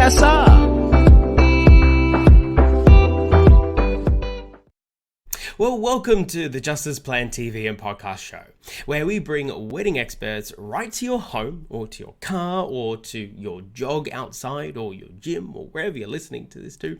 Cassar. Well, welcome to the Just As Planned TV and podcast show, where we bring wedding experts right to your home, or to your car, or to your jog outside, or your gym, or wherever you're listening to this to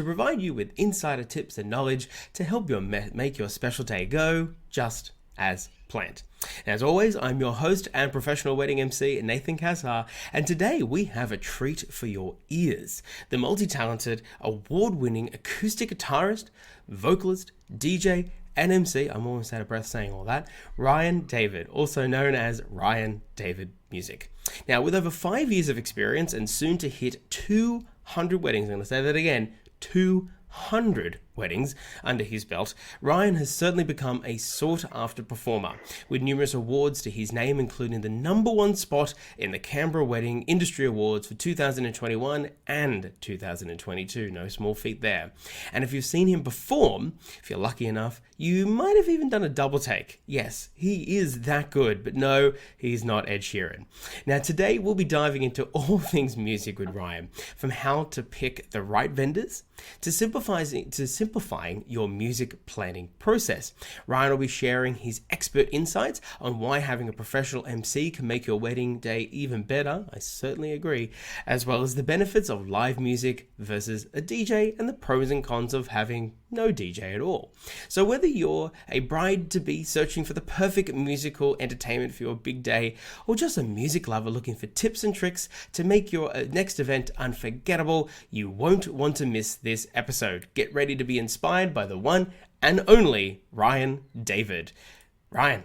provide you with insider tips and knowledge to help you make your special day go just as planned. As always, I'm your host and professional wedding MC, Nathan Cassar, and today we have a treat for your ears. The multi-talented, award-winning acoustic guitarist, vocalist, DJ, and MC, I'm almost out of breath saying all that, Ryan David, also known as Ryan David Music. Now, with over 5 years of experience and soon to hit 200 weddings, I'm going to say that again, 200 weddings under his belt, Ryan has certainly become a sought-after performer, with numerous awards to his name, including the #1 spot in the Canberra Wedding Industry Awards for 2021 and 2022. No small feat there. And if you've seen him perform, if you're lucky enough, you might have even done a double take. Yes, he is that good, but no, he's not Ed Sheeran. Now today we'll be diving into all things music with Ryan, from how to pick the right vendors to simplifying your music planning process. Ryan will be sharing his expert insights on why having a professional MC can make your wedding day even better. I certainly agree, as well as the benefits of live music versus a DJ and the pros and cons of having no DJ at all. So whether you're a bride-to-be searching for the perfect musical entertainment for your big day, or just a music lover looking for tips and tricks to make your next event unforgettable, you won't want to miss this episode. Get ready to be inspired by the one and only Ryan David. Ryan,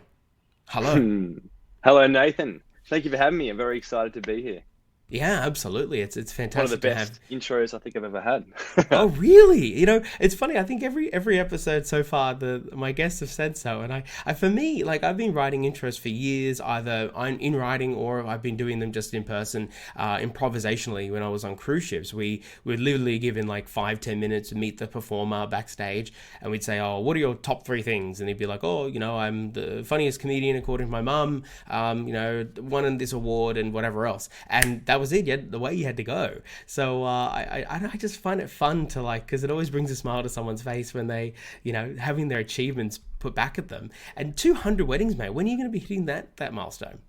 hello. Hello, Nathan. Thank you for having me. I'm very excited to be here. Yeah, absolutely. It's fantastic. One of the best intros I think I've ever had. Oh, really? You know, it's funny. I think every episode so far, my guests have said so. And I for me, like, I've been writing intros for years, either I'm in writing or I've been doing them just in person, improvisationally. When I was on cruise ships, we would literally give in like 5-10 minutes to meet the performer backstage, and we'd say, "Oh, what are your top 3 things?" And he'd be like, "Oh, you know, I'm the funniest comedian according to my mum. You know, won this award and whatever else." And that was it. The way you had to go. So I just find it fun to, like, because it always brings a smile to someone's face when they, you know, having their achievements put back at them. And 200 weddings, mate. When are you going to be hitting that milestone?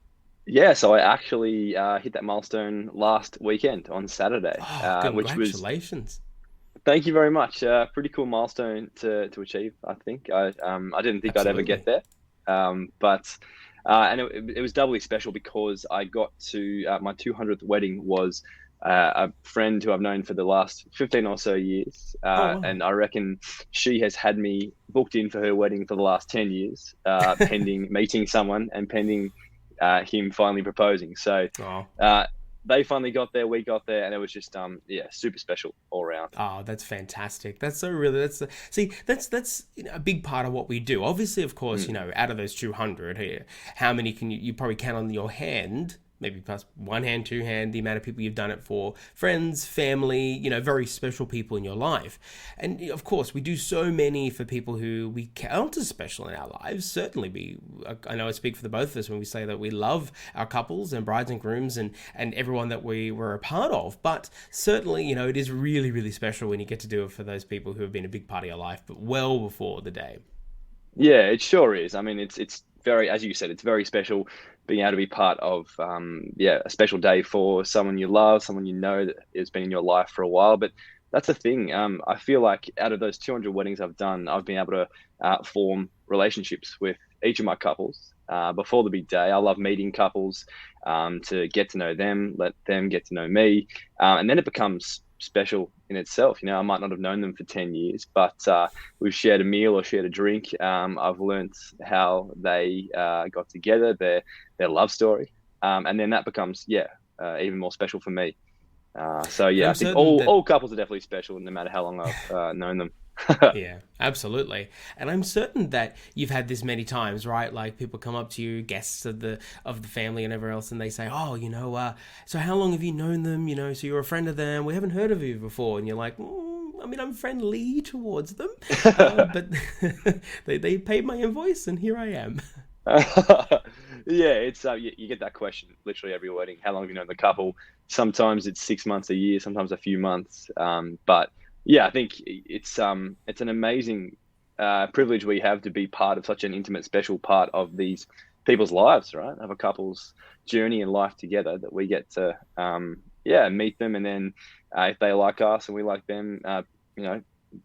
Yeah, so I actually hit that milestone last weekend on Saturday. Oh, congratulations. Thank you very much. Pretty cool milestone to achieve, I think. I didn't think I'd ever get there. And it was doubly special because I got to my 200th wedding was a friend who I've known for the last 15 or so years. And I reckon she has had me booked in for her wedding for the last 10 years, pending meeting someone and pending him finally proposing. So they finally got there, we got there, and it was just super special all around. Oh, that's fantastic. That's so really, that's a big part of what we do. Obviously, of course, you know, out of those 200 here, how many can you probably count on your hand, maybe plus one hand, two hand, the amount of people you've done it for, friends, family, you know, very special people in your life. And of course, we do so many for people who we count as special in our lives. Certainly, I know I speak for the both of us when we say that we love our couples and brides and grooms and everyone that we were a part of. But certainly, you know, it is really, really special when you get to do it for those people who have been a big part of your life, but well before the day. Yeah, it sure is. I mean, it's very, as you said, it's very special being able to be part of a special day for someone you love, someone you know that has been in your life for a while. But that's the thing. I feel like out of those 200 weddings I've done, I've been able to form relationships with each of my couples before the big day. I love meeting couples to get to know them, let them get to know me, and then it becomes special in itself. You know, I might not have known them for 10 years, but we've shared a meal or shared a drink. I've learned how they got together, their love story, and then that becomes even more special for me. I think all couples are definitely special, no matter how long I've known them. Yeah, absolutely. And I'm certain that you've had this many times, right? Like, people come up to you, guests of the family and everyone else, and they say, "Oh, you know, so how long have you known them? You know, so you're a friend of them. We haven't heard of you before." And you're like, I mean, I'm friendly towards them, but they paid my invoice, and here I am. Yeah, it's you get that question literally every wedding. How long have you known the couple? Sometimes it's 6 months, a year, sometimes a few months. But yeah, I think it's an amazing privilege we have to be part of such an intimate, special part of these people's lives, right? Of a couple's journey and life together, that we get to meet them, and then if they like us and we like them, you know,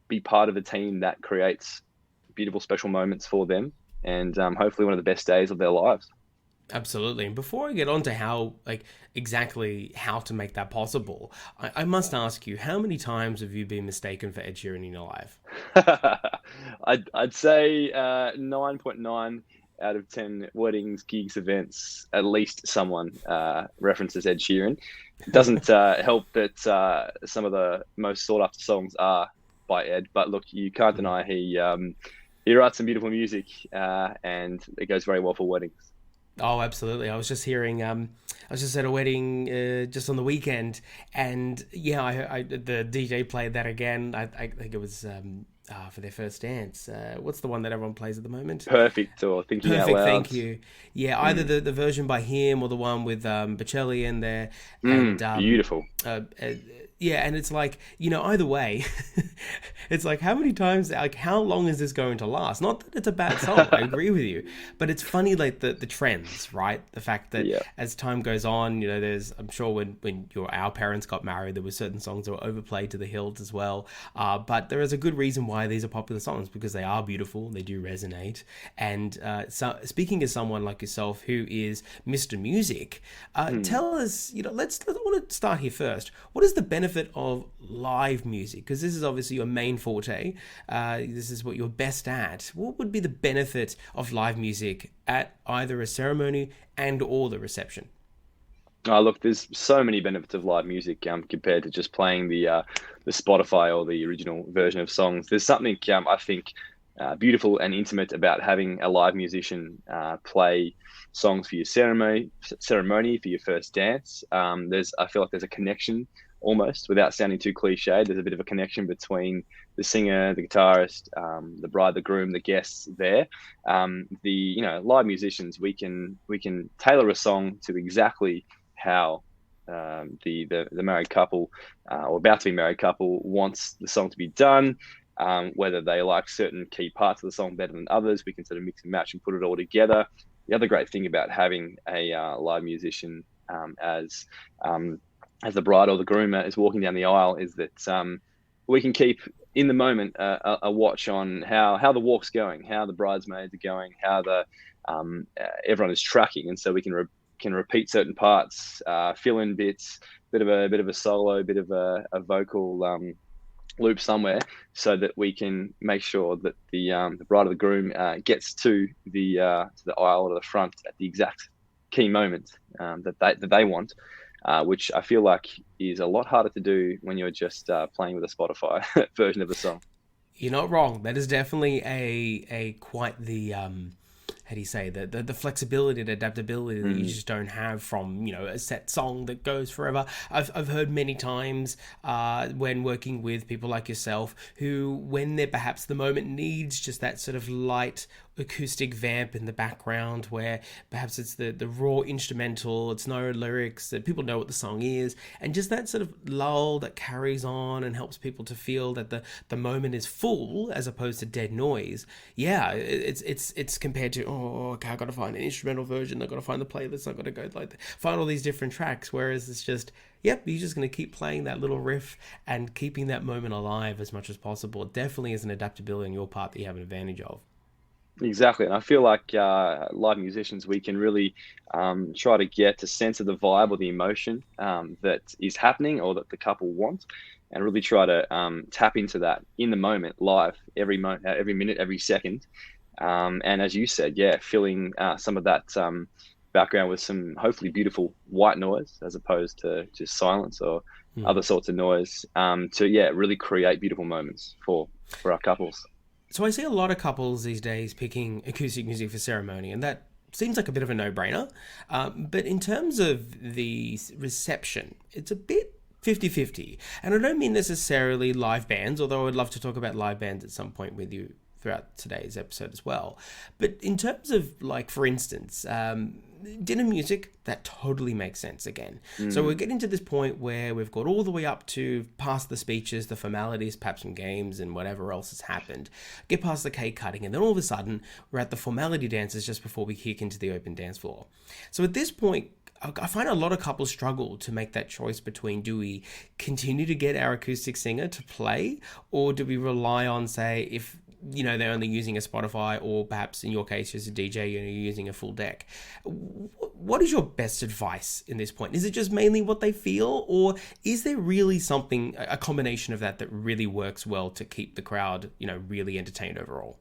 be part of a team that creates beautiful, special moments for them, and hopefully one of the best days of their lives. Absolutely. And before I get on to how, like, exactly how to make that possible, I must ask you, how many times have you been mistaken for Ed Sheeran in your life? I'd say 9.9 out of 10 weddings, gigs, events, at least someone references Ed Sheeran. It doesn't help that some of the most sought after songs are by Ed, but look, you can't deny he writes some beautiful music, and it goes very well for weddings. Oh, absolutely. I was just hearing, I was just at a wedding just on the weekend, and yeah, the DJ played that again. I think it was for their first dance. What's the one that everyone plays at the moment? Perfect, or Thinking Out Perfect, Loud. thank you. Yeah, either the version by him or the one with Bocelli in there. And Beautiful. yeah, and it's like, you know, either way, it's like, how many times, like, how long is this going to last? Not that it's a bad song, I agree with you, but it's funny, like, the trends, right? The fact that as time goes on, you know, I'm sure when our parents got married, there were certain songs that were overplayed to the hilt as well. But there is a good reason why these are popular songs, because they are beautiful, they do resonate. And so, speaking as someone like yourself who is Mr. Music, tell us, you know, I want to start here first. What is the benefit of live music? Because this is obviously your main forte. This is what you're best at. What would be the benefit of live music at either a ceremony and or the reception? Oh, look, there's so many benefits of live music compared to just playing the Spotify or the original version of songs. There's something I think beautiful and intimate about having a live musician play songs for your ceremony for your first dance. I feel like there's a connection, almost, without sounding too cliche. There's a bit of a connection between the singer, the guitarist, the bride, the groom, the guests there. Live musicians, we can tailor a song to exactly how the married couple or about to be married couple wants the song to be done. Whether they like certain key parts of the song better than others, we can sort of mix and match and put it all together. The other great thing about having a live musician as the bride or the groom is walking down the aisle is that we can keep in the moment a watch on how the walk's going, how the bridesmaids are going, how the everyone is tracking, and so we can repeat certain parts, fill in bits, bit of a solo, bit of a vocal loop somewhere, so that we can make sure that the bride or the groom gets to the aisle or the front at the exact key moment that they want. Which I feel like is a lot harder to do when you're just playing with a Spotify version of the song. You're not wrong. That is definitely a quite the how do you say, the flexibility and adaptability that you just don't have from, you know, a set song that goes forever. I've heard many times when working with people like yourself who, when they're perhaps the moment needs just that sort of light acoustic vamp in the background, where perhaps it's the raw instrumental, it's no lyrics, that people know what the song is, and just that sort of lull that carries on and helps people to feel that the moment is full as opposed to dead noise. Yeah, it's compared to, oh, okay, I gotta find an instrumental version, I gotta find the playlist, I gotta go find all these different tracks, whereas it's just, yep, you're just going to keep playing that little riff and keeping that moment alive as much as possible. It definitely is an adaptability on your part that you have an advantage of. Exactly, and I feel like live musicians, we can really try to get a sense of the vibe or the emotion that is happening or that the couple want, and really try to tap into that in the moment, live, every minute, every second. And as you said, filling some of that background with some hopefully beautiful white noise as opposed to just silence or other sorts of noise, to really create beautiful moments for our couples. So I see a lot of couples these days picking acoustic music for ceremony, and that seems like a bit of a no-brainer. But in terms of the reception, it's a bit 50-50. And I don't mean necessarily live bands, although I'd love to talk about live bands at some point with you throughout today's episode as well. But in terms of, like, for instance, dinner music, that totally makes sense again. So we're getting to this point where we've got all the way up to past the speeches, the formalities, perhaps some games and whatever else has happened. Get past the cake cutting, and then all of a sudden we're at the formality dances just before we kick into the open dance floor. So at this point, I find a lot of couples struggle to make that choice between, do we continue to get our acoustic singer to play, or do we rely on, say, if they're only using a Spotify, or perhaps in your case as a DJ, you're using a full deck. What is your best advice in this point? Is it just mainly what they feel, or is there really something, a combination of that really works well to keep the crowd, really entertained overall?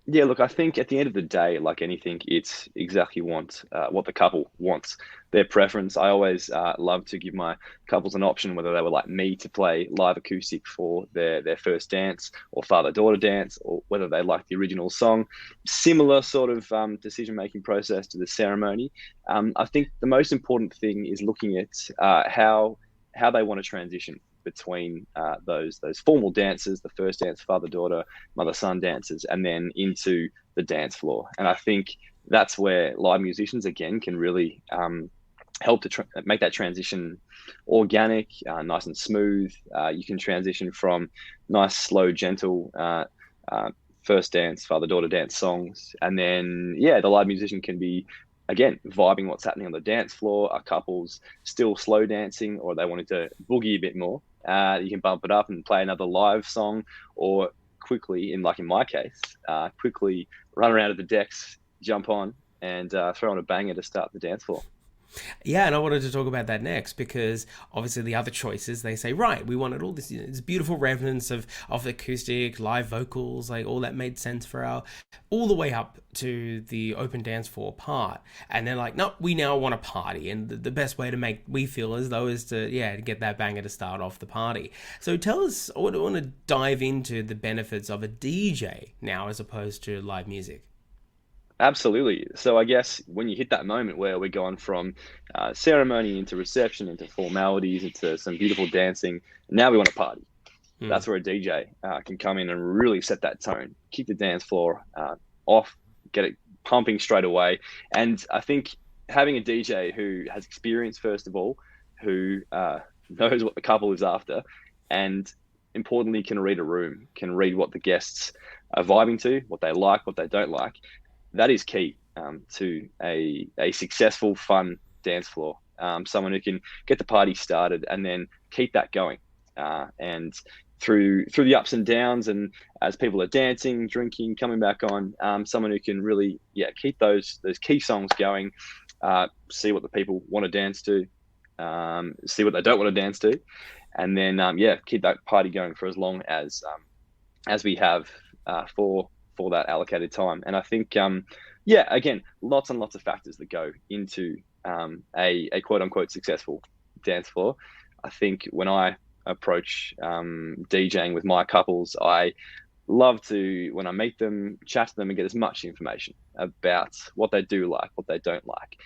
Yeah, look, I think at the end of the day, like anything, it's exactly what the couple wants, their preference. I always love to give my couples an option, whether they would like me to play live acoustic for their first dance or father-daughter dance, or whether they like the original song. Similar sort of decision-making process to the ceremony. I think the most important thing is looking at how they want to transition between those formal dances, the first dance, father-daughter, mother-son dances, and then into the dance floor. And I think that's where live musicians, again, can really help to make that transition organic, nice and smooth. You can transition from nice, slow, gentle first dance, father-daughter dance songs. And then, the live musician can be, again, vibing what's happening on the dance floor. Are couples still slow dancing, or they wanted to boogie a bit more? You can bump it up and play another live song, or quickly, in my case, quickly run around to the decks, jump on, and throw on a banger to start the dance floor. Yeah, and I wanted to talk about that next, because obviously the other choices, they say, right, we wanted all this beautiful resonance of acoustic, live vocals, like all that made sense for all the way up to the open dance floor part. And they're like, no, we now want a party. And the best way to make we feel as though is to get that banger to start off the party. So tell us, I want to dive into the benefits of a DJ now as opposed to live music. Absolutely. So I guess when you hit that moment where we're going from ceremony into reception, into formalities, into some beautiful dancing, now we want to party. That's where a DJ can come in and really set that tone, keep the dance floor off, get it pumping straight away. And I think having a DJ who has experience, first of all, who knows what the couple is after, and importantly can read a room, can read what the guests are vibing to, what they like, what they don't like. That is key to a successful, fun dance floor. Someone who can get the party started and then keep that going. And through the ups and downs, and as people are dancing, drinking, coming back on, someone who can really keep those key songs going, see what the people want to dance to, see what they don't want to dance to, and then keep that party going for as long as we have for that allocated time. And I think again, lots and lots of factors that go into a quote unquote successful dance floor. I think when I approach DJing with my couples, I love to, when I meet them, chat to them and get as much information about what they do like, what they don't like,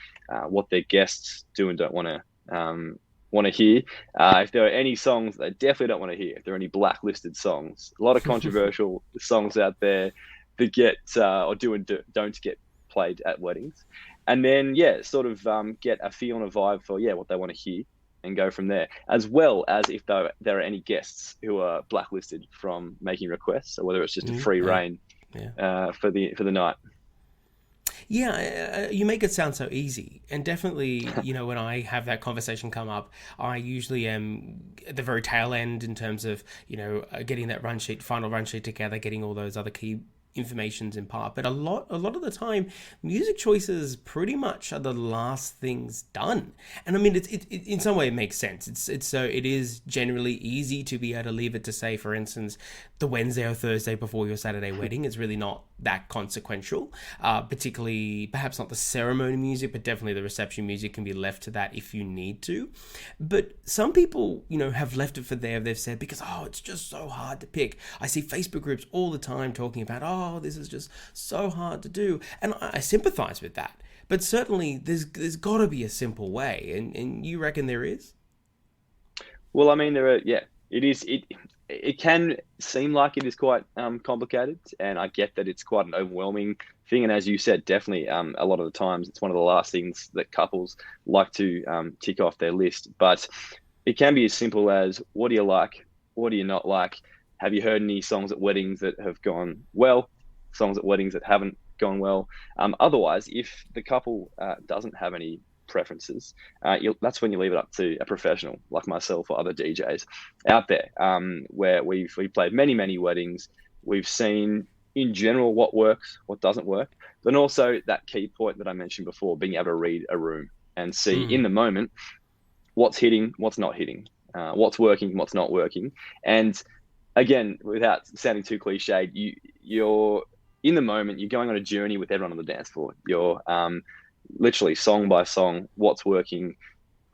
what their guests do and don't want to hear. If there are any songs they definitely don't want to hear, if there are any blacklisted songs, a lot of controversial songs out there that get or do and don't get played at weddings. And then sort of get a feel and a vibe for what they want to hear, and go from there, as well as if there are any guests who are blacklisted from making requests, or whether it's just a free reign for the night. Yeah, you make it sound so easy. And definitely, when I have that conversation come up, I usually am at the very tail end in terms of, getting that final run sheet together, getting all those other key informations in part. But a lot of the time, music choices pretty much are the last things done. And I mean, it in some way it makes sense. It's so it is generally easy to be able to leave it to, say, for instance, the Wednesday or Thursday before your Saturday wedding. It's really not that consequential, particularly perhaps not the ceremony music, but definitely the reception music can be left to that if you need to. But some people, have left it for there, they've said, because, it's just so hard to pick. I see Facebook groups all the time talking about, this is just so hard to do. And I sympathize with that. But certainly there's got to be a simple way. And you reckon there is? Well, I mean, there are, it can seem like it is quite complicated, and I get that it's quite an overwhelming thing. And as you said, definitely a lot of the times it's one of the last things that couples like to tick off their list. But it can be as simple as, what do you like? What do you not like? Have you heard any songs at weddings that have gone well? Songs at weddings that haven't gone well? Otherwise, if the couple doesn't have any preferences, that's when you leave it up to a professional like myself or other DJs out there, where we've played many weddings. We've seen in general what works, what doesn't work, but also that key point that I mentioned before, being able to read a room and see in the moment what's hitting, what's not hitting, what's working, what's not working. And again, without sounding too cliched, you're in the moment, you're going on a journey with everyone on the dance floor. You're literally song by song, what's working,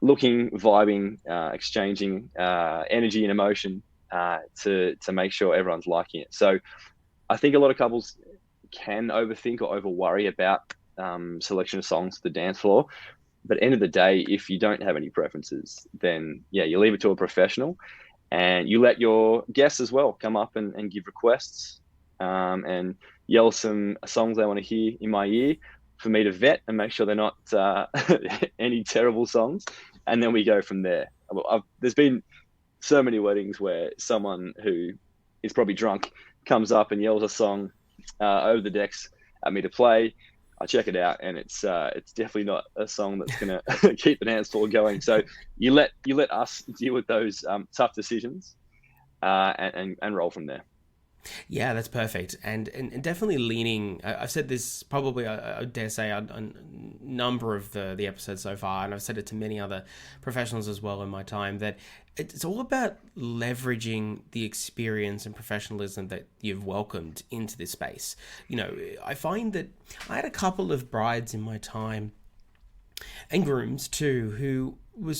looking, vibing, exchanging energy and emotion to make sure everyone's liking it. So I think a lot of couples can overthink or over worry about selection of songs to the dance floor. But at the end of the day, if you don't have any preferences, then yeah, you leave it to a professional, and you let your guests as well come up and give requests and yell some songs they want to hear in my ear for me to vet and make sure they're not any terrible songs. And then we go from there. There's been so many weddings where someone who is probably drunk comes up and yells a song over the decks at me to play. I check it out, and it's definitely not a song that's gonna keep the dance floor going. So you let us deal with those tough decisions and roll from there. Yeah, that's perfect. And definitely leaning, I've said this probably, I dare say, a number of the episodes so far, and I've said it to many other professionals as well in my time, that it's all about leveraging the experience and professionalism that you've welcomed into this space. You know, I find that I had a couple of brides in my time, and grooms too, who were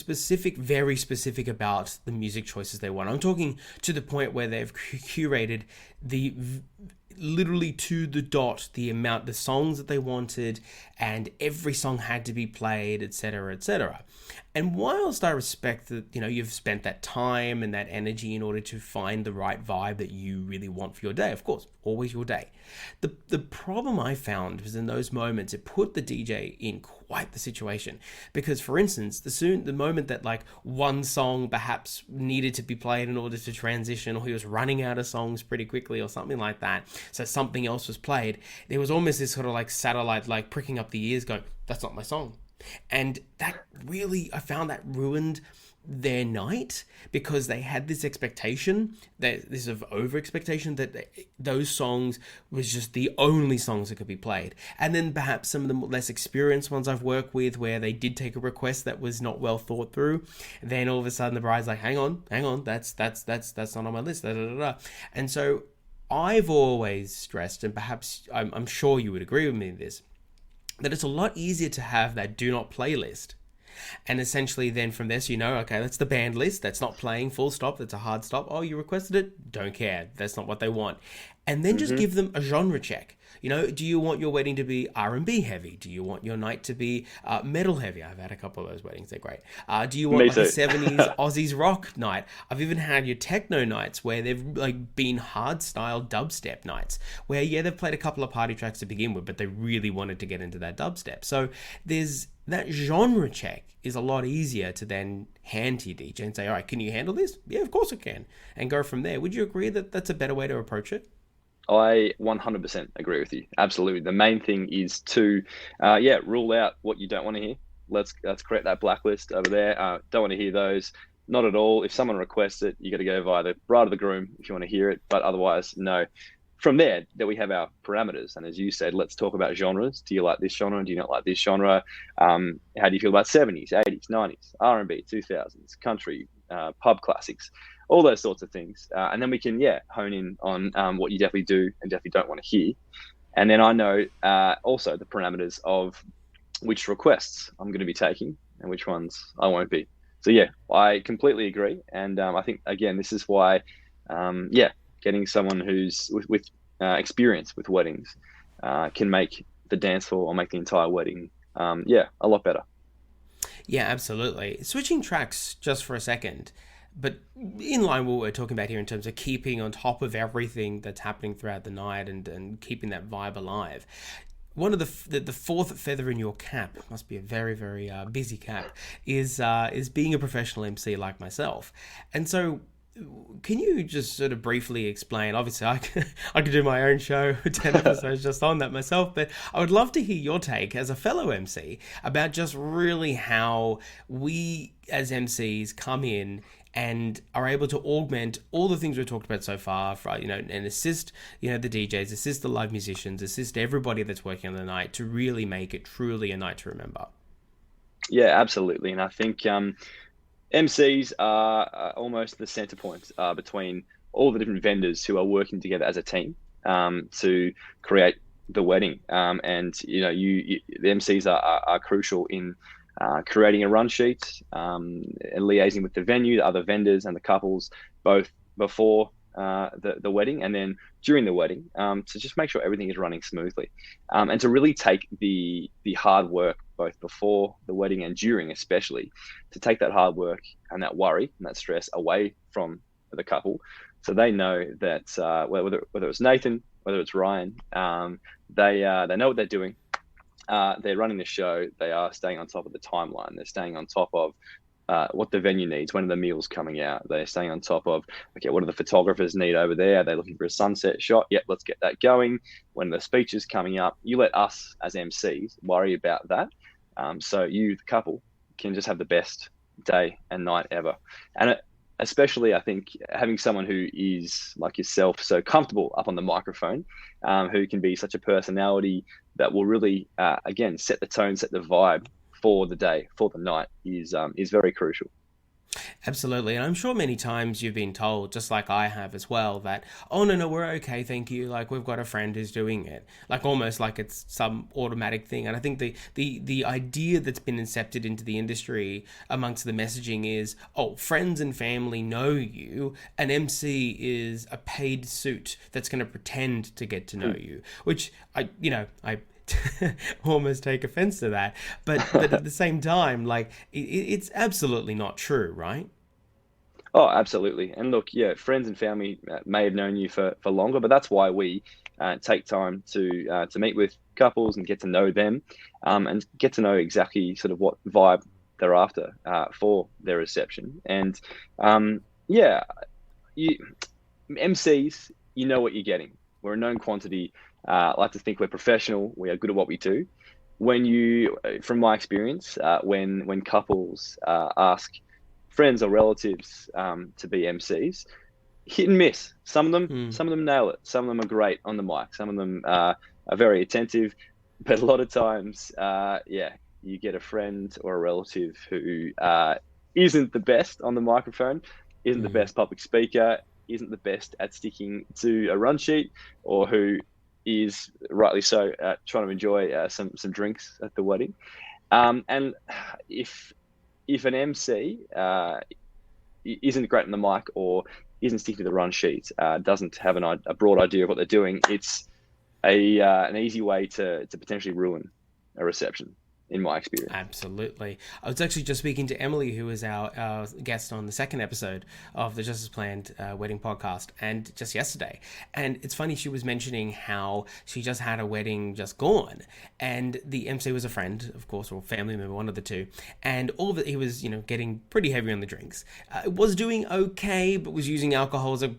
very specific about the music choices they want. I'm talking to the point where they've curated literally to the dot the songs that they wanted, and every song had to be played, etc., etc. And whilst I respect that, you know, you've spent that time and that energy in order to find the right vibe that you really want for your day, of course, always your day. The problem I found was in those moments, it put the DJ in quite the situation. Because, for instance, the moment that like one song perhaps needed to be played in order to transition, or he was running out of songs pretty quickly or something like that, so something else was played, there was almost this sort of like satellite like pricking up the ears going, that's not my song. And that really, I found that ruined their night, because they had this expectation, this of over expectation, that those songs was just the only songs that could be played. And then perhaps some of the less experienced ones I've worked with, where they did take a request that was not well thought through, then all of a sudden the bride's like, hang on, that's not on my list, And so I've always stressed, and perhaps I'm sure you would agree with me in this, that it's a lot easier to have that do not play list. And essentially then from there, so you know, okay, that's the band list, that's not playing, full stop, that's a hard stop. Oh, you requested it? Don't care. That's not what they want. And then just give them a genre check. You know, do you want your wedding to be R&B heavy? Do you want your night to be metal heavy? I've had a couple of those weddings. They're great. Do you want like a 70s Aussies rock night? I've even had your techno nights where they've like been hard style dubstep nights where, yeah, they've played a couple of party tracks to begin with, but they really wanted to get into that dubstep. So there's that genre check is a lot easier to then hand to your DJ and say, all right, can you handle this? Yeah, of course I can. And go from there. Would you agree that that's a better way to approach it? I 100% agree with you. Absolutely. The main thing is to, rule out what you don't want to hear. Let's create that blacklist over there. Don't want to hear those. Not at all. If someone requests it, you got to go via the bride of the groom if you want to hear it. But otherwise, no. From there, we have our parameters. And as you said, let's talk about genres. Do you like this genre? Do you not like this genre? How do you feel about 70s, 80s, 90s, R&B, 2000s, country, pub classics? All those sorts of things. And then we can, hone in on what you definitely do and definitely don't want to hear. And then I know also the parameters of which requests I'm going to be taking and which ones I won't be. So, I completely agree. And I think, again, this is why, getting someone who's with experience with weddings can make the dance floor or make the entire wedding, a lot better. Yeah, absolutely. Switching tracks just for a second. but in line with what we're talking about here in terms of keeping on top of everything that's happening throughout the night and keeping that vibe alive. One of the fourth feather in your cap, must be a very, very busy cap, is being a professional MC like myself. And so can you just sort of briefly explain, obviously I could do my own show, 10 episodes just on that myself, but I would love to hear your take as a fellow MC about just really how we as MCs come in and are able to augment all the things we've talked about so far, and assist, the DJs, assist the live musicians, assist everybody that's working on the night to really make it truly a night to remember. Yeah, absolutely. And I think MCs are almost the center point between all the different vendors who are working together as a team to create the wedding. And the MCs are crucial in creating a run sheet and liaising with the venue, the other vendors, and the couples, both before the wedding and then during the wedding, to just make sure everything is running smoothly, and to really take the hard work both before the wedding and during, especially to take that hard work and that worry and that stress away from the couple, so they know that whether it's Nathan, whether it's Ryan, they know what they're doing. They're running the show. They are staying on top of the timeline. They're staying on top of what the venue needs. When are the meals coming out? They're staying on top of, okay, what do the photographers need over there? Are they looking for a sunset shot? Yep, let's get that going. When the speech is coming up, you let us as MCs worry about that. So you, the couple, can just have the best day and night ever. And especially, I think, having someone who is like yourself, so comfortable up on the microphone, who can be such a personality that will really, again, set the tone, set the vibe for the day, for the night, is very crucial. Absolutely. And I'm sure many times you've been told, just like I have as well, that, oh, no, we're okay, thank you. Like, we've got a friend who's doing it. Like, almost like it's some automatic thing. And I think the idea that's been incepted into the industry amongst the messaging is, oh, friends and family know you. An MC is a paid suit that's going to pretend to get to know you, which I almost take offense to that, but at the same time, like it's absolutely not true, right? Oh, absolutely. And look, yeah, friends and family may have known you for longer, but that's why we take time to meet with couples and get to know them, and get to know exactly sort of what vibe they're after for their reception. And MCs, you know what you're getting. We're a known quantity. I like to think we're professional. We are good at what we do. From my experience, when couples ask friends or relatives to be MCs, hit and miss. Some of them nail it. Some of them are great on the mic. Some of them are very attentive. But a lot of times, you get a friend or a relative who isn't the best on the microphone, isn't the best public speaker, isn't the best at sticking to a run sheet, or who is rightly so trying to enjoy some drinks at the wedding. And if an MC isn't great on the mic or isn't sticking to the run sheet, doesn't have a broad idea of what they're doing, it's an easy way to potentially ruin a reception, in my experience. Absolutely. I was actually just speaking to Emily, who was our guest on the second episode of the Just As Planned wedding podcast, and just yesterday. And it's funny, she was mentioning how she just had a wedding just gone, and the MC was a friend, of course, or family member, one of the two, and all of it, he was, getting pretty heavy on the drinks. Was doing okay, but was using alcohol as a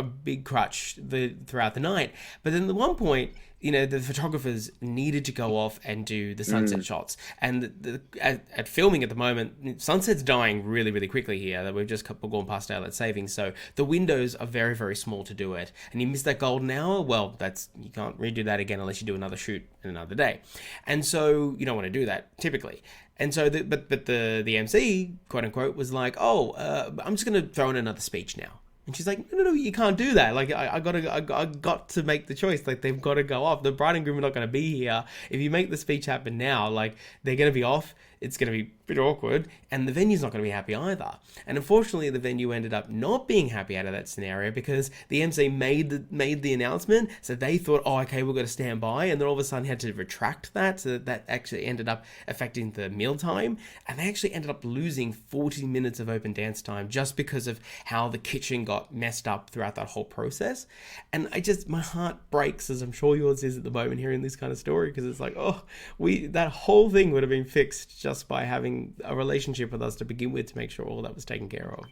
big crutch throughout the night. But then at one point, the photographers needed to go off and do the sunset shots. And at filming at the moment, sunset's dying really, really quickly here. That we've just gone past daylight savings. So the windows are very, very small to do it. And you miss that golden hour, well, you can't redo that again unless you do another shoot in another day. And so you don't want to do that typically. And so, but the MC, quote unquote, was like, I'm just going to throw in another speech now. And she's like, no, you can't do that. Like, I got to make the choice. Like, they've got to go off. The bride and groom are not going to be here. If you make the speech happen now, like, they're going to be off. It's going to be a bit awkward, and the venue's not going to be happy either. And unfortunately, the venue ended up not being happy out of that scenario because the MC made the announcement, so they thought, oh, okay, we've got to stand by, and then all of a sudden had to retract that, so that actually ended up affecting the mealtime, and they actually ended up losing 40 minutes of open dance time just because of how the kitchen got messed up throughout that whole process. And my heart breaks, as I'm sure yours is at the moment, hearing this kind of story, because it's like, oh, that whole thing would have been fixed just by having a relationship with us to begin with, to make sure all that was taken care of.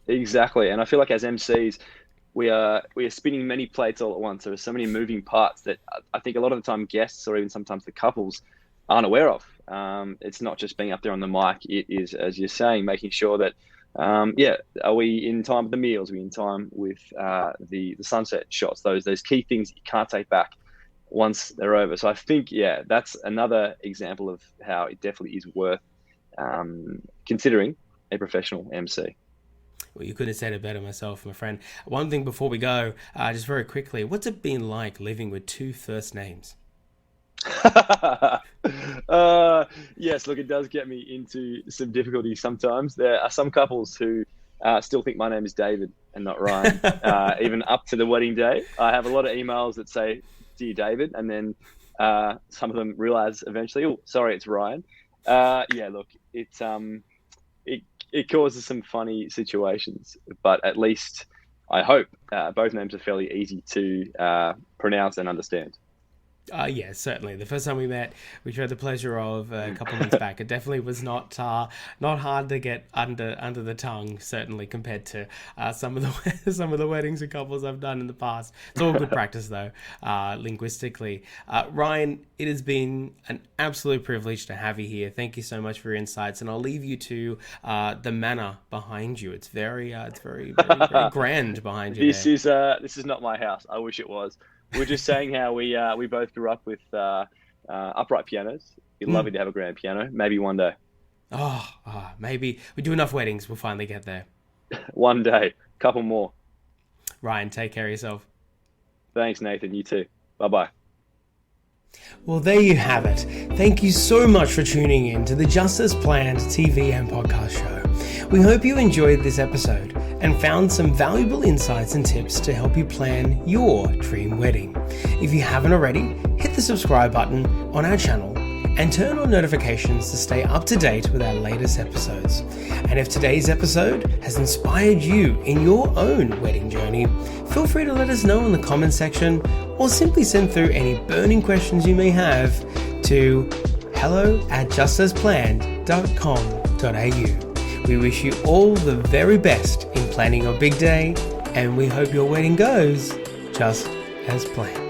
Exactly. And I feel like as MCs, we are spinning many plates all at once. There are so many moving parts that I think a lot of the time guests, or even sometimes the couples, aren't aware of. It's not just being up there on the mic. It is, as you're saying, making sure that, are we in time with the meals? Are we in time with the sunset shots? Those key things that you can't take back once they're over. So I think, that's another example of how it definitely is worth considering a professional MC. Well, you couldn't have said it better myself, my friend. One thing before we go, just very quickly, what's it been like living with 2 first names? Yes, look, it does get me into some difficulty sometimes. There are some couples who still think my name is David and not Ryan, even up to the wedding day. I have a lot of emails that say, "Dear David," and then some of them realize eventually, oh, sorry, it's Ryan. Look, it causes some funny situations, but at least I hope both names are fairly easy to pronounce and understand. Yeah, certainly. The first time we met, which we had the pleasure of a couple of months back, it definitely was not hard to get under the tongue. Certainly compared to some of the weddings and couples I've done in the past. It's all good practice though, linguistically. Ryan, it has been an absolute privilege to have you here. Thank you so much for your insights, and I'll leave you to the manor behind you. It's very very grand behind you. This is not my house. I wish it was. We're just saying how we both grew up with upright pianos. You'd love it to have a grand piano. Maybe one day. Maybe we do enough weddings, we'll finally get there. One day, couple more. Ryan, take care of yourself. Thanks, Nathan. You too. Bye-bye. Well, there you have it. Thank you so much for tuning in to the Just As Planned TV and podcast show. We hope you enjoyed this episode and found some valuable insights and tips to help you plan your dream wedding. If you haven't already, hit the subscribe button on our channel and turn on notifications to stay up to date with our latest episodes. And if today's episode has inspired you in your own wedding journey, feel free to let us know in the comment section, or simply send through any burning questions you may have to hello@justasplanned.com.au. We wish you all the very best in planning your big day, and we hope your wedding goes just as planned.